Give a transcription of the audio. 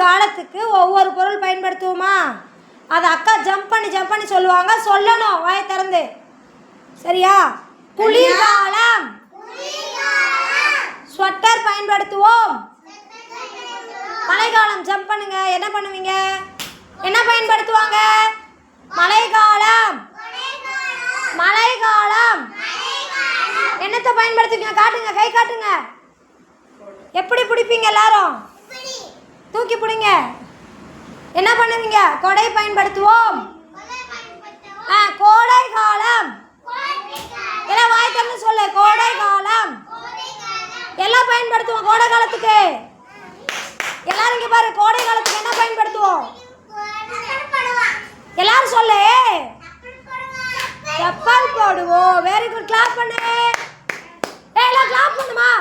காலத்துக்கு ஒவ்வொரு பொருள் பயன்படுத்துவோமா? அதை அக்கா ஜம்ப் பண்ணி சொல்லுவாங்க, சொல்லணும் வாயை திறந்து. சரியா? குளிர்காலம் ஸ்வெட்டர் பயன்படுத்துவோம். மழைக்காலம் ஜம்ப் பண்ணுங்க. என்ன பண்ணுவீங்க? என்ன பயன்படுத்துவாங்க? மழைக்காலம் என்னத்தை பயன்படுத்துவீங்க? காட்டுங்க, கை காட்டுங்க. எப்படி பிடிப்பீங்க? எல்லாரும் தூக்கி பிடிங்க. என்ன பண்ணுவீங்க? கொடை பயன்படுத்துவோம். கோடை காலம் எல்லாம் வாய் திறந்து சொல்லு. கோடை காலம் எல்லாம் பயன்படுத்துவோம். கோடை காலத்துக்கு எல்லாரும் இங்க பாரு. கோடை காலத்துக்கு என்ன பயன்படுத்துவோம்? எல்லாரும் சொல்லு. செப்பல் போடுவோம். Very good. கிளாப் பண்ணு. எல்லாம் கிளாப் பண்ணுமா?